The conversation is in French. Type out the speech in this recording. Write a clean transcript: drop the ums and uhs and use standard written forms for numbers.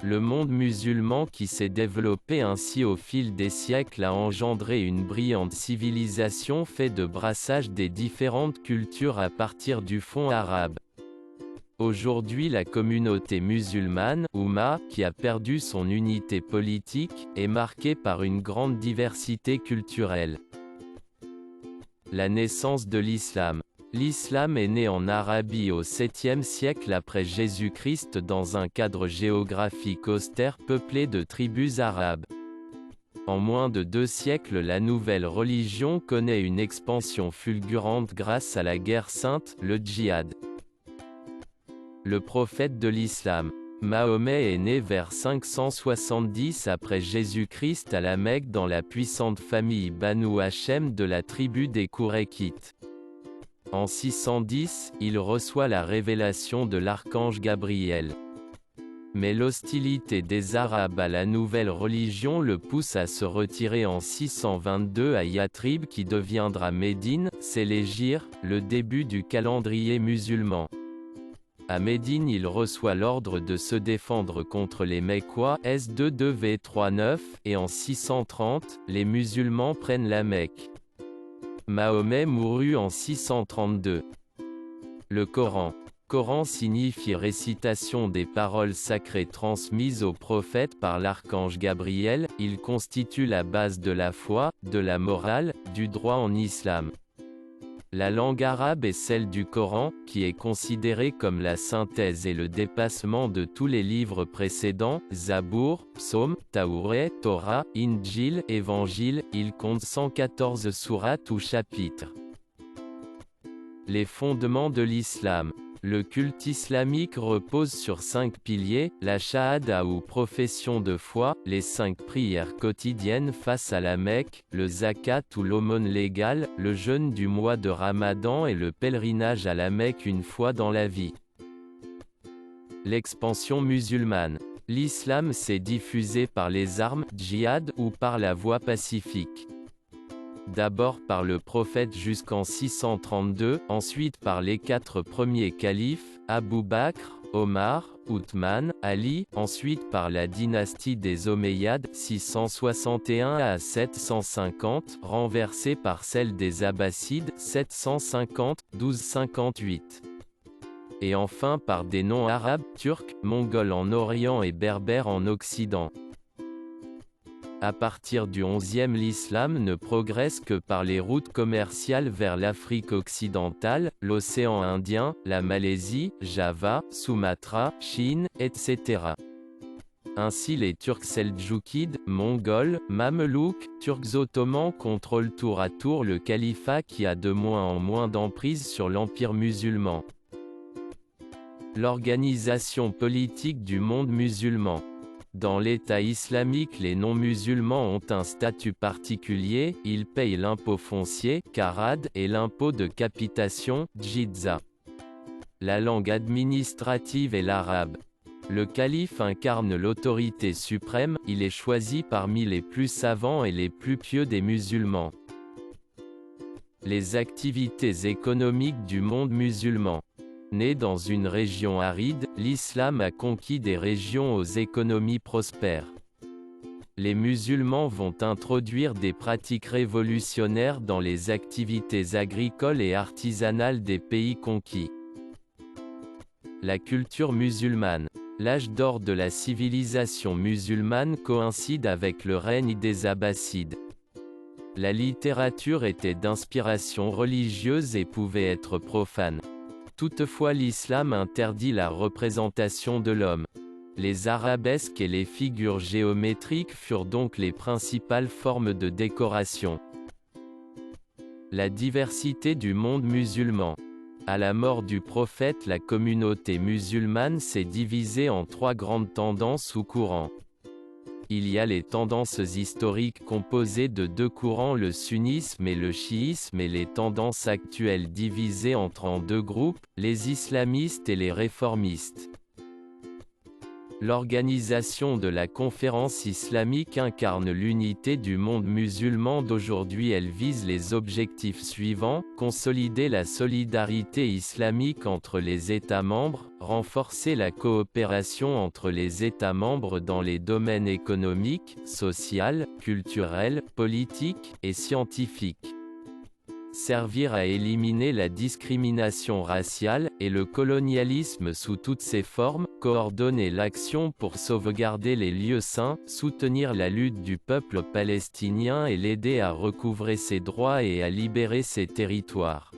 Le monde musulman qui s'est développé ainsi au fil des siècles a engendré une brillante civilisation faite de brassage des différentes cultures à partir du fond arabe. Aujourd'hui la communauté musulmane, Oumma, qui a perdu son unité politique, est marquée par une grande diversité culturelle. La naissance de l'islam. L'islam est né en Arabie au 7e siècle après Jésus-Christ dans un cadre géographique austère peuplé de tribus arabes. En moins de 2 siècles, la nouvelle religion connaît une expansion fulgurante grâce à la guerre sainte, le djihad. Le prophète de l'islam. Mahomet est né vers 570 après Jésus-Christ à la Mecque dans la puissante famille Banu Hachem de la tribu des Kouraïkites. En 610, il reçoit la révélation de l'archange Gabriel. Mais l'hostilité des Arabes à la nouvelle religion le pousse à se retirer en 622 à Yatrib qui deviendra Médine, c'est l'hégire, le début du calendrier musulman. À Médine il reçoit l'ordre de se défendre contre les Mecquois S22V39, et en 630, les musulmans prennent la Mecque. Mahomet mourut en 632. Le Coran. Coran signifie récitation des paroles sacrées transmises au prophète par l'archange Gabriel, il constitue la base de la foi, de la morale, du droit en islam. La langue arabe est celle du Coran, qui est considérée comme la synthèse et le dépassement de tous les livres précédents, Zabour, Psaumes, Taouret, Torah, Injil, Évangile, il compte 114 sourates ou chapitres. Les fondements de l'islam. Le culte islamique repose sur 5 piliers, la shahada ou profession de foi, les 5 prières quotidiennes face à la Mecque, le zakat ou l'aumône légale, le jeûne du mois de Ramadan et le pèlerinage à la Mecque une fois dans la vie. L'expansion musulmane. L'islam s'est diffusé par les armes, djihad, ou par la voie pacifique. D'abord par le prophète jusqu'en 632, ensuite par les 4 premiers califes, Abou Bakr, Omar, Othman, Ali, ensuite par la dynastie des Omeyyades, 661 à 750, renversée par celle des Abbassides, 750-1258. Et enfin par des noms arabes, turcs, mongols en Orient et berbères en Occident. À partir du XIe l'islam ne progresse que par les routes commerciales vers l'Afrique occidentale, l'océan Indien, la Malaisie, Java, Sumatra, Chine, etc. Ainsi les Turcs seldjoukides, Mongols, Mamelouks, Turcs ottomans contrôlent tour à tour le califat qui a de moins en moins d'emprise sur l'empire musulman. L'organisation politique du monde musulman. Dans l'État islamique les non-musulmans ont un statut particulier, ils payent l'impôt foncier, karad, et l'impôt de capitation, djizya. La langue administrative est l'arabe. Le calife incarne l'autorité suprême, il est choisi parmi les plus savants et les plus pieux des musulmans. Les activités économiques du monde musulman. Né dans une région aride, l'islam a conquis des régions aux économies prospères. Les musulmans vont introduire des pratiques révolutionnaires dans les activités agricoles et artisanales des pays conquis. La culture musulmane. L'âge d'or de la civilisation musulmane coïncide avec le règne des Abbassides. La littérature était d'inspiration religieuse et pouvait être profane. Toutefois l'islam interdit la représentation de l'homme. Les arabesques et les figures géométriques furent donc les principales formes de décoration. La diversité du monde musulman. À la mort du prophète, la communauté musulmane s'est divisée en 3 grandes tendances ou courants. Il y a les tendances historiques composées de 2 courants, le sunnisme et le chiisme, et les tendances actuelles divisées en 2 groupes, les islamistes et les réformistes. L'organisation de la conférence islamique incarne l'unité du monde musulman d'aujourd'hui. Elle vise les objectifs suivants: consolider la solidarité islamique entre les États membres, renforcer la coopération entre les États membres dans les domaines économiques, social, culturel, politique et scientifique. Servir à éliminer la discrimination raciale et le colonialisme sous toutes ses formes, coordonner l'action pour sauvegarder les lieux saints, soutenir la lutte du peuple palestinien et l'aider à recouvrer ses droits et à libérer ses territoires.